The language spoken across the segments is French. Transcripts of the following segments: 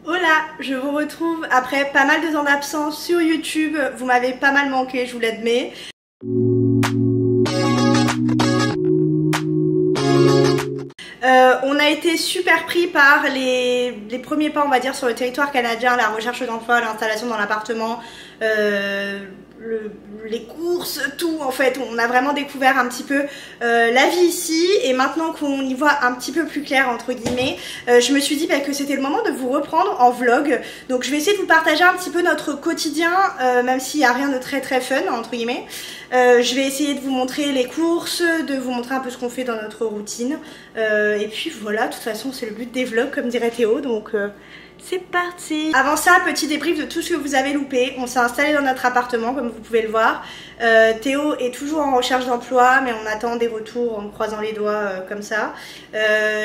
Hola, je vous retrouve après pas mal de temps d'absence sur YouTube. Vous m'avez pas mal manqué, je vous l'admets. On a été super pris par les premiers pas, on va dire, sur le territoire canadien, la recherche d'emploi, l'installation dans l'appartement, les courses, tout en fait. On a vraiment découvert un petit peu la vie ici, et maintenant qu'on y voit un petit peu plus clair entre guillemets, je me suis dit que c'était le moment de vous reprendre en vlog. Donc je vais essayer de vous partager un petit peu notre quotidien, même s'il n'y a rien de très fun entre guillemets. Je vais essayer de vous montrer les courses, de vous montrer un peu ce qu'on fait dans notre routine, et puis voilà, de toute façon c'est le but des vlogs comme dirait Théo, donc c'est parti. Avant ça, petit débrief de tout ce que vous avez loupé. On s'est installé dans notre appartement comme vous pouvez le voir. Théo est toujours en recherche d'emploi, mais on attend des retours en croisant les doigts comme ça.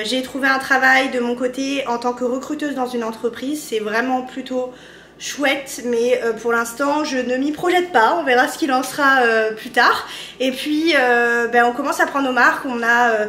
J'ai trouvé un travail de mon côté en tant que recruteuse dans une entreprise. C'est vraiment plutôt chouette, mais pour l'instant je ne m'y projette pas, on verra ce qu'il en sera plus tard. Et puis on commence à prendre nos marques, on a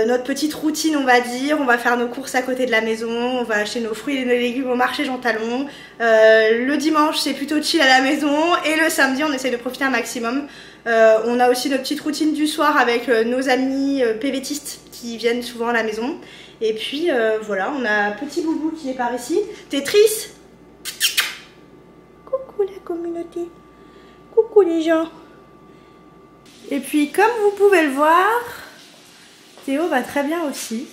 notre petite routine on va dire, on va faire nos courses à côté de la maison, on va acheter nos fruits et nos légumes au marché Jean Talon. Le dimanche c'est plutôt chill à la maison, et le samedi on essaie de profiter un maximum. On a aussi notre petite routine du soir avec nos amis PVTistes qui viennent souvent à la maison. Et puis voilà, on a petit boubou qui est par ici, Tetris. Coucou la communauté, coucou les gens. Et puis comme vous pouvez le voir, Théo va très bien aussi.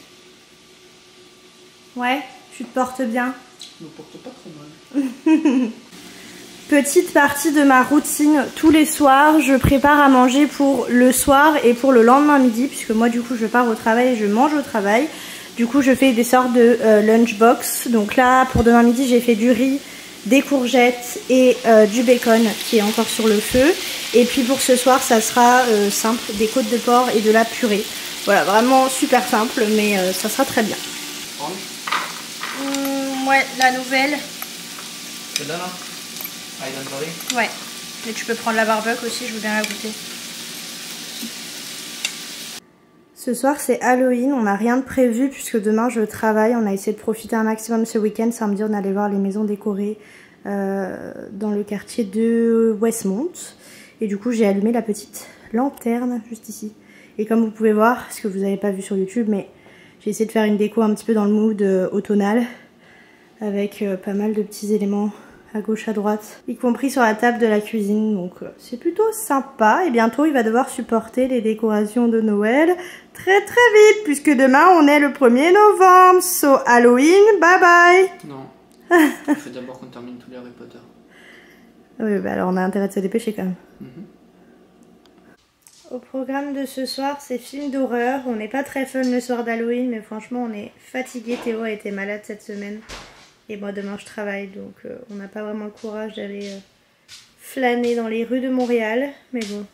Ouais, tu te portes bien. Je me porte pas trop mal. Petite partie de ma routine, tous les soirs, je prépare à manger pour le soir et pour le lendemain midi, puisque moi du coup je pars au travail et je mange au travail. Du coup je fais des sortes de lunchbox. Donc là pour demain midi j'ai fait du riz, des courgettes et du bacon qui est encore sur le feu. Et puis pour ce soir ça sera simple, des côtes de porc et de la purée. Voilà, vraiment super simple, mais ça sera très bien. Ouais, la nouvelle. Celle-là là? Island Curry? Ouais, mais tu peux prendre la barbecue aussi, je veux bien la goûter. Ce soir c'est Halloween, on n'a rien de prévu puisque demain je travaille. On a essayé de profiter un maximum ce week-end. Samedi on allait voir les maisons décorées dans le quartier de Westmont. Et du coup j'ai allumé la petite lanterne juste ici. Et comme vous pouvez voir, ce que vous n'avez pas vu sur YouTube, mais j'ai essayé de faire une déco un petit peu dans le mood automnal, avec pas mal de petits éléments à gauche à droite, y compris sur la table de la cuisine, donc c'est plutôt sympa. Et bientôt il va devoir supporter les décorations de Noël très vite, puisque demain on est le 1er novembre, so Halloween, bye bye. Non, il faut d'abord qu'on termine tous les Harry Potter. Oui, bah alors on a intérêt de se dépêcher quand même. Au programme de ce soir, c'est film d'horreur. On n'est pas très fun le soir d'Halloween, mais franchement on est fatigué. Théo a été malade cette semaine. Et moi demain je travaille, donc on n'a pas vraiment le courage d'aller flâner dans les rues de Montréal. Mais bon,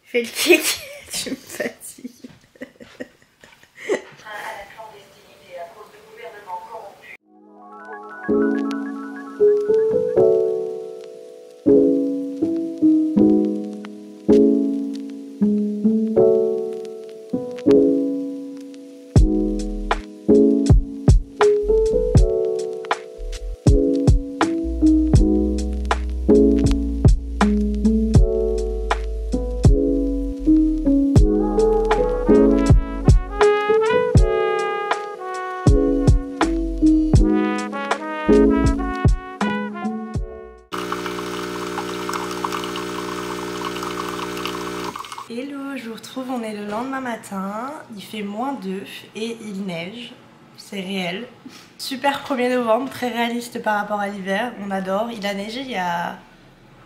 fais le kick, tu me fatigues. À la clandestinité à cause de gouvernements corrompus. Hello, je vous retrouve, on est le lendemain matin, il fait -2 et il neige, c'est réel. Super 1er novembre, très réaliste par rapport à l'hiver, on adore. Il a neigé il y a,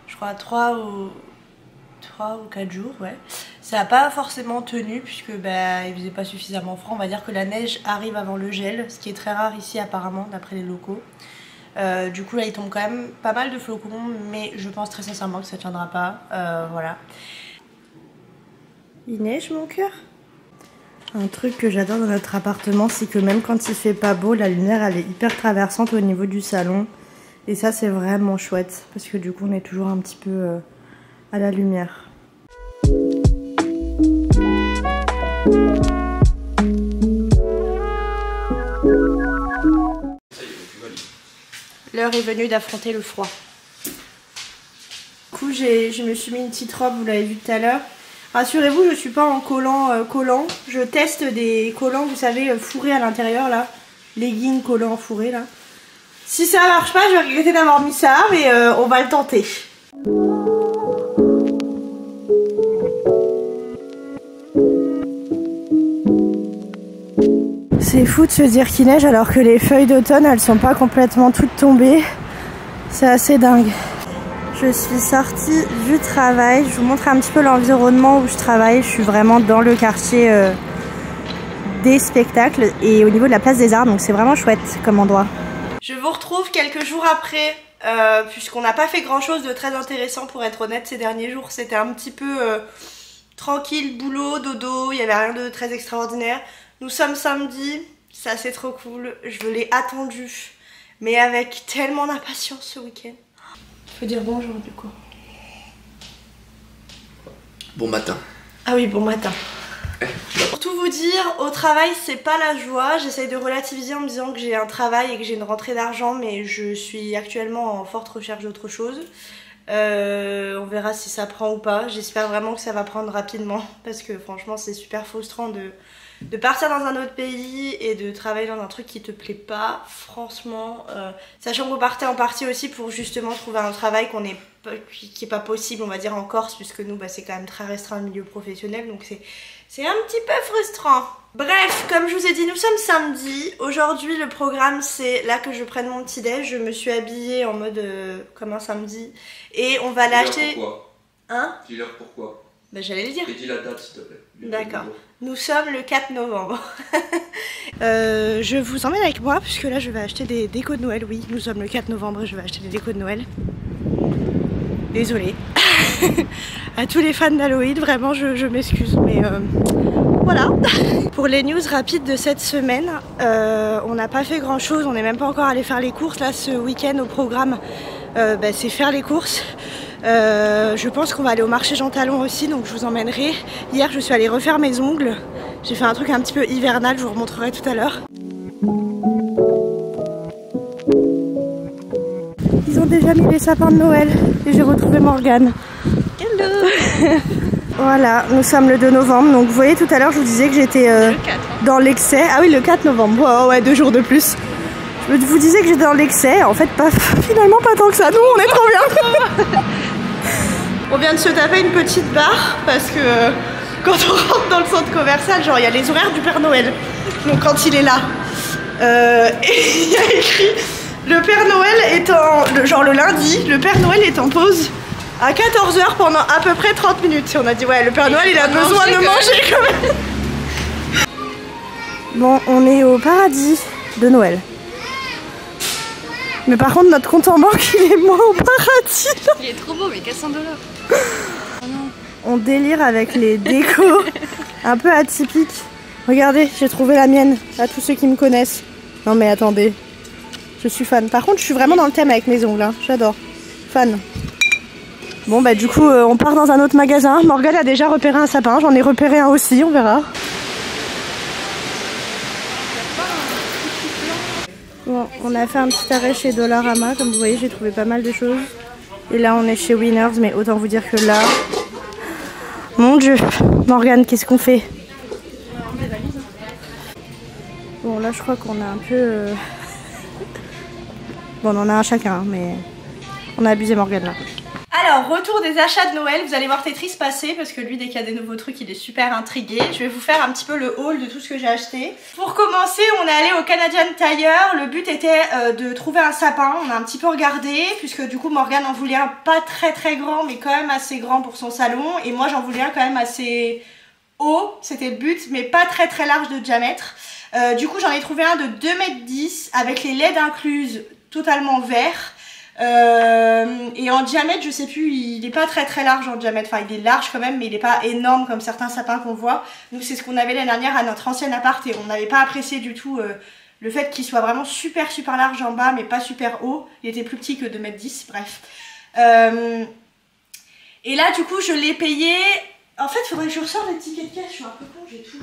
je crois, 3 ou 4 jours, ouais. Ça n'a pas forcément tenu puisque il faisait pas suffisamment froid. On va dire que la neige arrive avant le gel, ce qui est très rare ici apparemment d'après les locaux. Du coup là il tombe quand même pas mal de flocons, mais je pense très sincèrement que ça tiendra pas, voilà. Il neige mon cœur. Un truc que j'adore dans notre appartement, c'est que même quand il fait pas beau, la lumière elle est hyper traversante au niveau du salon. Et ça c'est vraiment chouette parce que du coup on est toujours un petit peu à la lumière. L'heure est venue d'affronter le froid. Du coup, je me suis mis une petite robe, vous l'avez vu tout à l'heure. Rassurez-vous, je suis pas en collant. Je teste des collants, vous savez, fourrés à l'intérieur là. Leggings collants fourrés là. Si ça marche pas, je vais regretter d'avoir mis ça, mais on va le tenter. C'est fou de se dire qu'il neige alors que les feuilles d'automne elles sont pas complètement toutes tombées. C'est assez dingue. Je suis sortie du travail. Je vous montre un petit peu l'environnement où je travaille. Je suis vraiment dans le quartier des spectacles et au niveau de la place des Arts, donc c'est vraiment chouette comme endroit. Je vous retrouve quelques jours après, puisqu'on n'a pas fait grand chose de très intéressant pour être honnête ces derniers jours. C'était un petit peu tranquille, boulot, dodo, il n'y avait rien de très extraordinaire. Nous sommes samedi, ça c'est trop cool, je l'ai attendu, mais avec tellement d'impatience ce week-end. Il faut dire bonjour du coup. Bon matin. Ah oui, bon matin. Pour tout vous dire, au travail c'est pas la joie, j'essaye de relativiser en me disant que j'ai un travail et que j'ai une rentrée d'argent, mais je suis actuellement en forte recherche d'autre chose. On verra si ça prend ou pas, j'espère vraiment que ça va prendre rapidement, parce que franchement c'est super frustrant de partir dans un autre pays et de travailler dans un truc qui te plaît pas, franchement, sachant que vous partez en partie aussi pour justement trouver un travail qui est pas possible on va dire en Corse, puisque nous c'est quand même très restreint le milieu professionnel, donc c'est un petit peu frustrant. Bref, comme je vous ai dit, nous sommes samedi. Aujourd'hui le programme c'est là que je prenne mon petit déj. Je me suis habillée en mode comme un samedi et on va aller acheter... Pourquoi? Hein? Dis-leur pourquoi. J'allais le dire. Et dis la date s'il te plaît. D'accord. Nous sommes le 4 novembre. Je vous emmène avec moi puisque là je vais acheter des décos de Noël. Oui, nous sommes le 4 novembre et je vais acheter des décos de Noël. Désolée. À tous les fans d'Halloween, vraiment je m'excuse, mais voilà. Pour les news rapides de cette semaine, on n'a pas fait grand chose, on n'est même pas encore allé faire les courses. Là ce week-end au programme, c'est faire les courses. Je pense qu'on va aller au marché Jean Talon aussi, donc je vous emmènerai. Hier je suis allée refaire mes ongles, j'ai fait un truc un petit peu hivernal, je vous remontrerai tout à l'heure. Ils ont déjà mis les sapins de Noël et j'ai retrouvé Morgane. Hello. Voilà, nous sommes le 2 novembre, donc vous voyez tout à l'heure je vous disais que j'étais dans l'excès. Ah oui, le 4 novembre, wow, ouais, 2 jours de plus. Je vous disais que j'étais dans l'excès, en fait finalement pas tant que ça, nous on est trop bien. On vient de se taper une petite barre parce que quand on rentre dans le centre commercial, genre il y a les horaires du Père Noël, donc quand il est là, et il y a écrit le Père Noël est genre le lundi, le Père Noël est en pause à 14 h pendant à peu près 30 minutes. Et on a dit ouais, le Père Noël il a besoin de manger quand même. Bon, on est au paradis de Noël. Mais par contre notre compte en banque il est moins au paradis. Il est trop beau, mais 400 $. Oh non. On délire avec les décos un peu atypiques. Regardez, j'ai trouvé la mienne, à tous ceux qui me connaissent. Non mais attendez, je suis fan. Par contre je suis vraiment dans le thème avec mes ongles, hein. J'adore. Fan. Bon bah du coup on part dans un autre magasin. Morgane a déjà repéré un sapin, j'en ai repéré un aussi, on verra. Bon, on a fait un petit arrêt chez Dollarama, comme vous voyez j'ai trouvé pas mal de choses. Et là on est chez Winners, mais autant vous dire que là... Mon dieu, Morgane, qu'est-ce qu'on fait? Bon là je crois qu'on a un peu... Bon on en a un chacun, mais on a abusé Morgane là. Alors, retour des achats de Noël, vous allez voir Tetris passer parce que lui dès qu'il y a des nouveaux trucs il est super intrigué. Je vais vous faire un petit peu le haul de tout ce que j'ai acheté. Pour commencer, on est allé au Canadian Tire, le but était de trouver un sapin, on a un petit peu regardé puisque du coup Morgane en voulait un pas très grand mais quand même assez grand pour son salon et moi j'en voulais un quand même assez haut, c'était le but, mais pas très large de diamètre. Du coup j'en ai trouvé un de 2,10 m avec les LED incluses, totalement vert. Et en diamètre je sais plus, il est pas très large en diamètre, enfin il est large quand même mais il est pas énorme comme certains sapins qu'on voit. Nous c'est ce qu'on avait l'année dernière à notre ancien appart et on n'avait pas apprécié du tout le fait qu'il soit vraiment super large en bas mais pas super haut. Il était plus petit que 2,10 m, bref. Et là du coup je l'ai payé, en fait il faudrait que je ressorte les tickets de caisse, je suis un peu con, j'ai tout.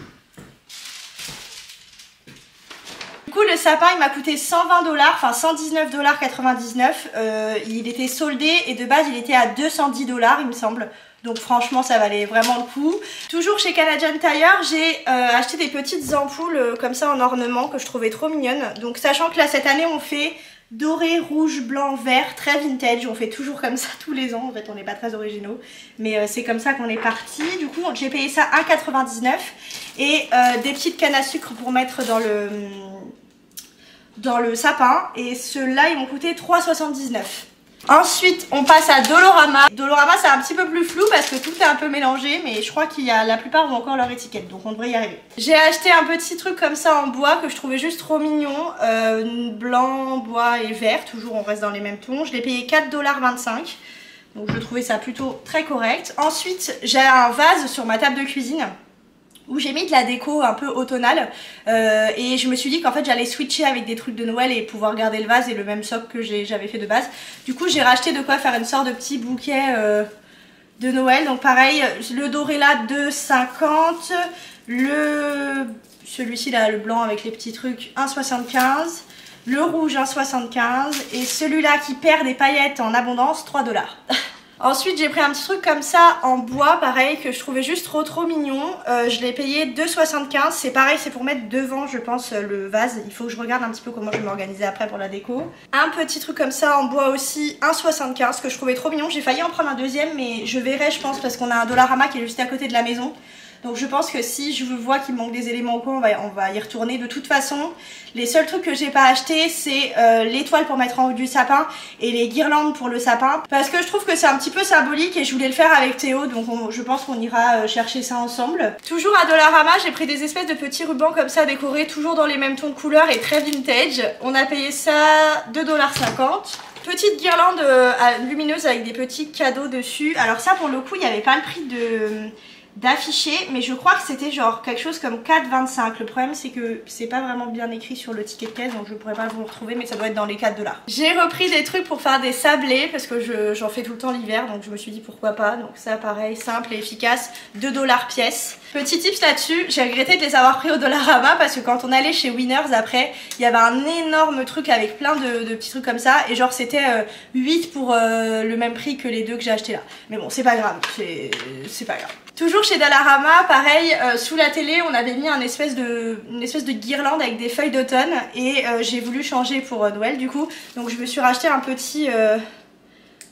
Du Du coup le sapin il m'a coûté 120 $, enfin 119,99 $. Il était soldé et de base il était à 210 $ il me semble. Donc franchement ça valait vraiment le coup. Toujours chez Canadian Tire, j'ai acheté des petites ampoules comme ça en ornement que je trouvais trop mignonnes. Donc sachant que là cette année on fait doré, rouge, blanc, vert, très vintage. On fait toujours comme ça tous les ans. En fait on n'est pas très originaux. Mais c'est comme ça qu'on est parti. Du coup j'ai payé ça 1,99 $. Et des petites cannes à sucre pour mettre dans le sapin. Et ceux-là ils m'ont coûté 3,79 $. Ensuite on passe à Dolorama. Dolorama c'est un petit peu plus flou parce que tout est un peu mélangé, mais je crois qu'il y a la plupart ont encore leur étiquette, donc on devrait y arriver. J'ai acheté un petit truc comme ça en bois que je trouvais juste trop mignon, blanc, bois et vert, toujours on reste dans les mêmes tons. Je l'ai payé 4,25 $, donc je trouvais ça plutôt très correct. Ensuite j'ai un vase sur ma table de cuisine où j'ai mis de la déco un peu automnale et je me suis dit qu'en fait j'allais switcher avec des trucs de Noël et pouvoir garder le vase et le même socle que j'avais fait de base. Du coup j'ai racheté de quoi faire une sorte de petit bouquet de Noël. Donc pareil, le doré là 2,50 $, celui-ci là le blanc avec les petits trucs 1,75 $, le rouge 1,75 $ et celui-là qui perd des paillettes en abondance 3 $. Ensuite j'ai pris un petit truc comme ça en bois pareil que je trouvais juste trop mignon. Je l'ai payé 2,75 $. C'est pareil, c'est pour mettre devant je pense le vase. Il faut que je regarde un petit peu comment je vais m'organiser après pour la déco. Un petit truc comme ça en bois aussi 1,75 $ que je trouvais trop mignon. J'ai failli en prendre un deuxième mais je verrai je pense parce qu'on a un Dollarama qui est juste à côté de la maison. Donc je pense que si je vois qu'il me manque des éléments ou quoi, on va y retourner. De toute façon, les seuls trucs que j'ai pas acheté, c'est l'étoile pour mettre en haut du sapin et les guirlandes pour le sapin. Parce que je trouve que c'est un petit peu symbolique et je voulais le faire avec Théo. Donc je pense qu'on ira chercher ça ensemble. Toujours à Dollarama, j'ai pris des espèces de petits rubans comme ça décorés, toujours dans les mêmes tons de couleurs et très vintage. On a payé ça 2,50 $. Petite guirlande lumineuse avec des petits cadeaux dessus. Alors ça pour le coup, il n'y avait pas le prix d'affiché, mais je crois que c'était genre quelque chose comme 4,25 $. Le problème c'est que c'est pas vraiment bien écrit sur le ticket de caisse, donc je pourrais pas vous le retrouver, mais ça doit être dans les 4 $. J'ai repris des trucs pour faire des sablés parce que j'en fais tout le temps l'hiver, donc je me suis dit pourquoi pas. Donc ça pareil, simple et efficace, 2 $ pièce. Petit tips là-dessus, j'ai regretté de les avoir pris au Dollarama parce que quand on allait chez Winners après, il y avait un énorme truc avec plein de petits trucs comme ça et genre c'était 8 pour le même prix que les deux que j'ai acheté là. Mais bon, c'est pas grave, c'est pas grave. Toujours chez Dollarama, pareil, sous la télé on avait mis une espèce de guirlande avec des feuilles d'automne et j'ai voulu changer pour Noël du coup. Donc je me suis racheté un petit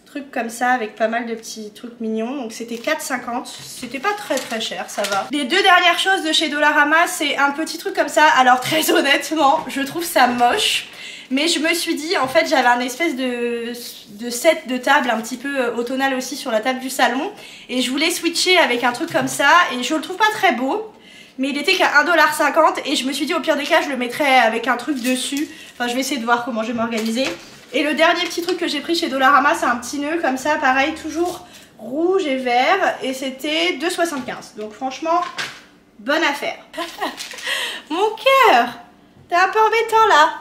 truc comme ça avec pas mal de petits trucs mignons. Donc c'était 4,50 $, c'était pas très cher, ça va. Les deux dernières choses de chez Dollarama, c'est un petit truc comme ça. Alors très honnêtement, je trouve ça moche. Mais je me suis dit, en fait, j'avais un espèce de set de table un petit peu automnal aussi sur la table du salon. Et je voulais switcher avec un truc comme ça. Et je le trouve pas très beau. Mais il était qu'à 1,50 $. Et je me suis dit, au pire des cas, je le mettrais avec un truc dessus. Enfin, je vais essayer de voir comment je vais m'organiser. Et le dernier petit truc que j'ai pris chez Dollarama, c'est un petit nœud comme ça. Pareil, toujours rouge et vert. Et c'était 2,75 $. Donc franchement, bonne affaire. Mon cœur, t'es un peu embêtant là.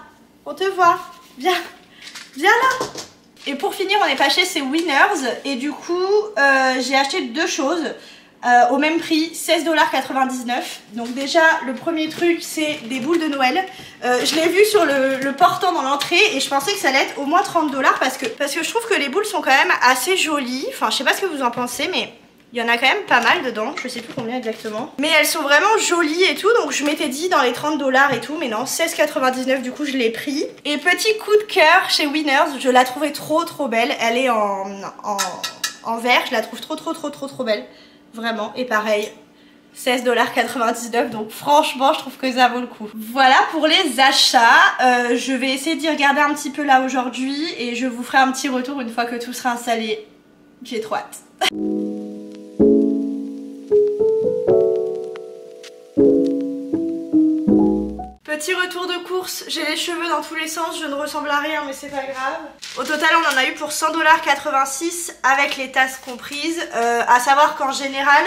On te voit, viens là. Et pour finir on est passé chez Winners et du coup j'ai acheté deux choses au même prix, 16,99 $. Donc déjà le premier truc c'est des boules de Noël. Je l'ai vu sur le portant dans l'entrée et je pensais que ça allait être au moins 30 $ parce que je trouve que les boules sont quand même assez jolies. Enfin je sais pas ce que vous en pensez mais il y en a quand même pas mal dedans, je sais plus combien exactement. Mais elles sont vraiment jolies et tout, donc je m'étais dit dans les 30 $ et tout, mais non, 16,99 $, du coup je l'ai pris. Et petit coup de cœur chez Winners, je la trouvais trop belle, elle est en vert, je la trouve trop belle, vraiment. Et pareil, 16,99 $, donc franchement je trouve que ça vaut le coup. Voilà pour les achats, je vais essayer d'y regarder un petit peu là aujourd'hui et je vous ferai un petit retour une fois que tout sera installé. J'ai trop hâte. Petit retour de course, j'ai les cheveux dans tous les sens, je ne ressemble à rien mais c'est pas grave. Au total on en a eu pour 100,86 $ avec les tasses comprises, à savoir qu'en général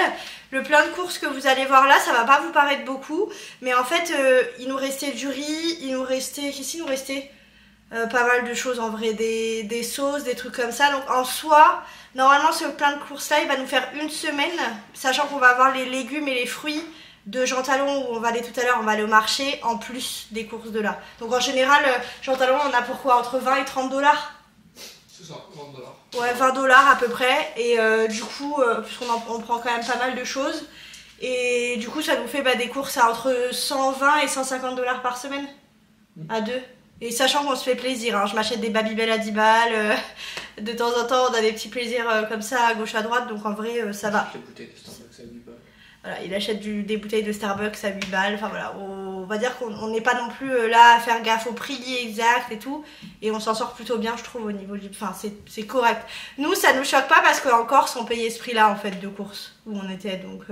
le plein de courses que vous allez voir là ça va pas vous paraître beaucoup, mais en fait il nous restait du riz, il nous restait, qu'est-ce qu'il nous restait, pas mal de choses en vrai, des sauces, des trucs comme ça. Donc en soi, normalement ce plein de courses là il va nous faire une semaine, sachant qu'on va avoir les légumes et les fruits de Jean Talon où on va aller tout à l'heure, on va aller au marché en plus des courses de là. Donc en général, Jean Talon on a pour quoi entre 20 et 30 $. C'est ça, 20 $. Ouais, 20 $ à peu près. Et du coup, puisqu'on on prend quand même pas mal de choses. Et du coup, ça nous fait des courses à entre 120 et 150 $ par semaine. À deux. Et sachant qu'on se fait plaisir, hein. Je m'achète des Babybel à 10 balles. De temps en temps, on a des petits plaisirs comme ça à gauche à droite. Donc en vrai, ça va. Les bouteilles de Starbucks à 8 balles. Voilà, il achète des bouteilles de Starbucks à 8 balles. Enfin voilà, on va dire qu'on n'est pas non plus là à faire gaffe au prix exact et tout. Et on s'en sort plutôt bien, je trouve, au niveau du... Enfin, c'est correct. Nous, ça nous choque pas parce qu'en Corse, on payait ce prix-là, en fait, de course où on était. Donc,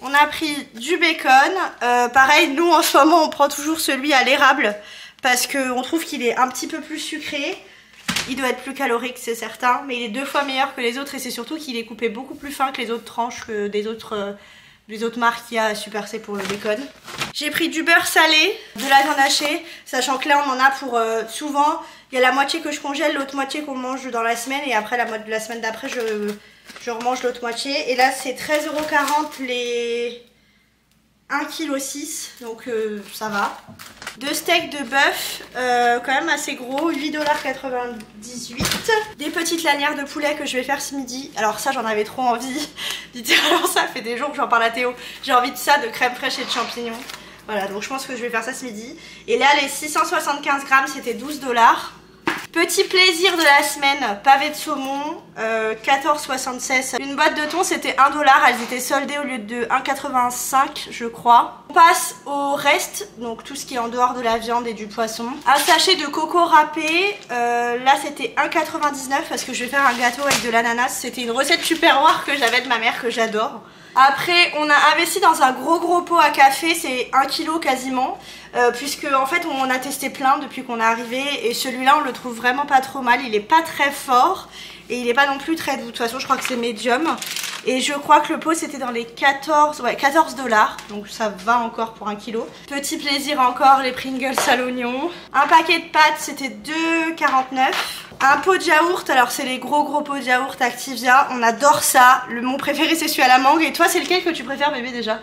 on a pris du bacon. Pareil, nous, en ce moment, on prend toujours celui à l'érable parce qu'on trouve qu'il est un petit peu plus sucré. Il doit être plus calorique, c'est certain, mais il est 2 fois meilleur que les autres et c'est surtout qu'il est coupé beaucoup plus fin que les autres tranches que des autres marques qu'il y a à Super C pour le bacon. J'ai pris du beurre salé, de la viande hachée, sachant que là on en a pour souvent, il y a la moitié que je congèle, l'autre moitié qu'on mange dans la semaine et après la semaine d'après je remange l'autre moitié. Et là c'est 13,40 € les 1,6 kg, donc ça va. 2 steaks de bœuf, quand même assez gros, 8,98 $. Des petites lanières de poulet que je vais faire ce midi. Alors ça, j'en avais trop envie. Littéralement, ça fait des jours que j'en parle à Théo. J'ai envie de ça, de crème fraîche et de champignons. Voilà, donc je pense que je vais faire ça ce midi. Et là, les 675 grammes, c'était 12 $. Petit plaisir de la semaine, pavé de saumon, 14,76 €. Une boîte de thon c'était 1 $, elles étaient soldées au lieu de 1,85 € je crois. On passe au reste, donc tout ce qui est en dehors de la viande et du poisson. Un sachet de coco râpé, là c'était 1,99 € parce que je vais faire un gâteau avec de l'ananas. C'était une recette Tupperware que j'avais de ma mère que j'adore. Après on a investi dans un gros pot à café, c'est 1 kg quasiment. Puisque en fait on a testé plein depuis qu'on est arrivé et celui-là on le trouve vraiment pas trop mal, il est pas très fort et il est pas non plus très doux, de toute façon je crois que c'est médium et je crois que le pot c'était dans les 14 $, donc ça va encore pour 1 kg. Petit plaisir encore, les Pringles à l'oignon. Un paquet de pâtes c'était 2,49 €. Un pot de yaourt, alors c'est les gros pots de yaourt Activia, on adore ça. Mon préféré c'est celui à la mangue et toi c'est lequel que tu préfères bébé déjà?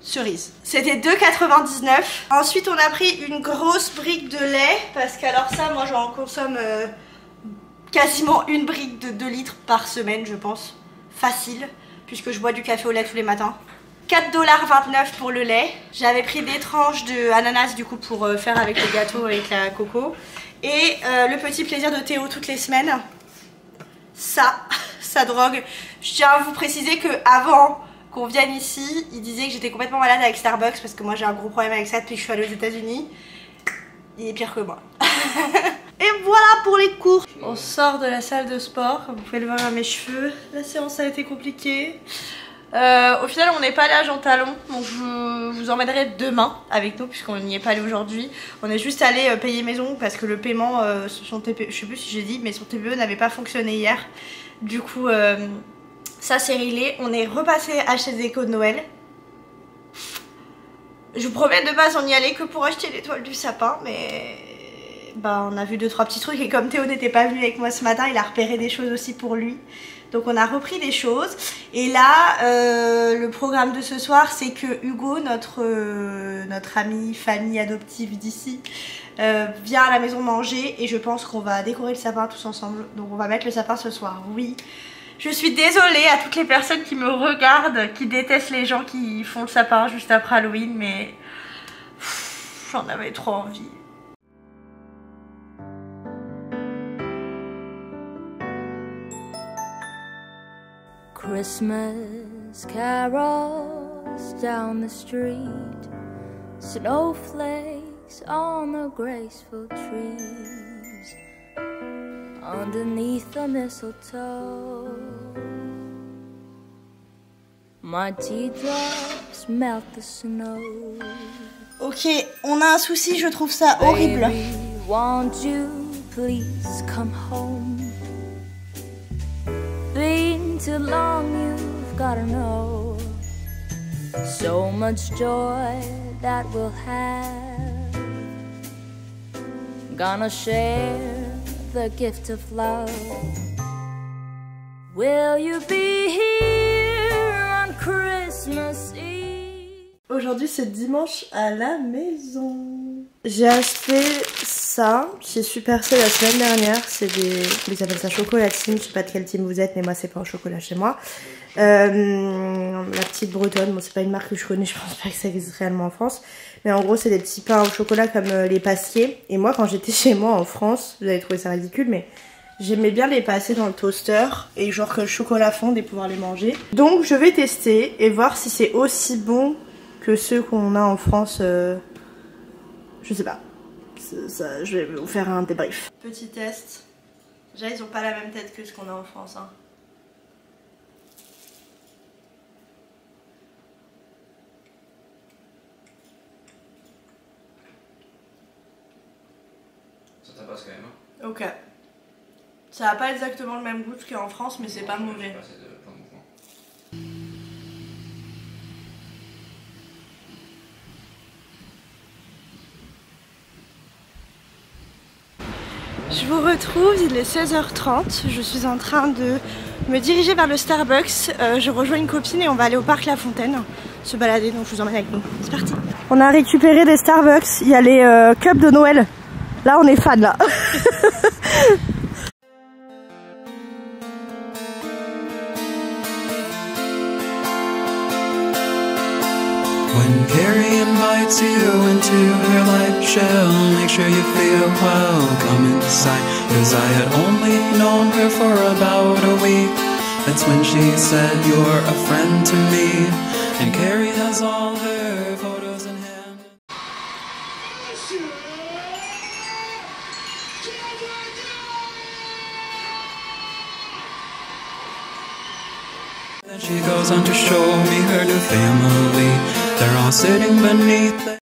Cerise. C'était 2,99 €. Ensuite, on a pris une grosse brique de lait. Parce que alors ça, moi j'en consomme quasiment une brique de 2 litres par semaine, je pense. Facile. Puisque je bois du café au lait tous les matins. 4,29 € pour le lait. J'avais pris des tranches de ananas du coup pour faire avec le gâteau avec la coco. Et le petit plaisir de Théo toutes les semaines. Ça drogue. Je tiens à vous préciser que avant qu'on vienne ici, il disait que j'étais complètement malade avec Starbucks parce que moi j'ai un gros problème avec ça depuis que je suis allée aux États-Unis. Il est pire que moi. Et voilà pour les courses. On sort de la salle de sport, comme vous pouvez le voir à mes cheveux. La séance a été compliquée. Au final on n'est pas allé à Jean Talon, donc je vous emmènerai demain avec nous puisqu'on n'y est pas allé aujourd'hui. On est juste allé payer maison parce que le paiement, son TPE, je sais plus si j'ai dit, mais son TPE n'avait pas fonctionné hier. Du coup ça c'est réglé. On est repassé acheter des décos de Noël. Je vous promets, de base on n'y allait que pour acheter l'étoile du sapin, mais on a vu 2-3 petits trucs et comme Théo n'était pas venu avec moi ce matin, il a repéré des choses aussi pour lui. Donc on a repris des choses et là le programme de ce soir c'est que Hugo, notre ami, famille adoptive d'ici, vient à la maison manger et je pense qu'on va décorer le sapin tous ensemble. Donc on va mettre le sapin ce soir, oui. Je suis désolée à toutes les personnes qui me regardent, qui détestent les gens qui font le sapin juste après Halloween, mais j'en avais trop envie. Christmas carols down the street, snowflakes on the graceful trees, underneath the mistletoe, my teardrops melt the snow. Ok, on a un souci, je trouve ça horrible. Baby, won't you please come home? Been too long, you've gotta know. So much joy that we'll have. Gonna share the gift of love. Will you be here on Christmas Christmas Eve. Aujourd'hui c'est dimanche à la maison. J'ai acheté ça chez Super C la semaine dernière. C'est des... ils appellent ça chocolatine. Je sais pas de quel team vous êtes mais moi c'est pas au chocolat chez moi. La petite bretonne, bon c'est pas une marque que je connais, je pense pas que ça existe réellement en France. Mais en gros c'est des petits pains au chocolat comme les pasquiers. Et moi quand j'étais chez moi en France, vous allez trouver ça ridicule mais j'aimais bien les passer dans le toaster et genre que le chocolat fonde et pouvoir les manger. Donc je vais tester et voir si c'est aussi bon que ceux qu'on a en France. Je sais pas. Ça, je vais vous faire un débrief. Petit test. Déjà ils ont pas la même tête que ce qu'on a en France hein. Ça passe quand même. Hein. Ok. Ça a pas exactement le même goût qu'en France, mais c'est pas mauvais. Je vous retrouve, il est 16h30. Je suis en train de me diriger vers le Starbucks. Je rejoins une copine et on va aller au parc La Fontaine se balader, donc je vous emmène avec nous. C'est parti. On a récupéré des Starbucks. Il y a les cups de Noël. Là, on est fan là. When Carrie invites you into her life, she'll make sure you feel welcome inside. Cause I had only known her for about a week. That's when she said you're a friend to me. And Carrie has all her photos in hand. Then she goes on to show me her new family. They're all sitting beneath the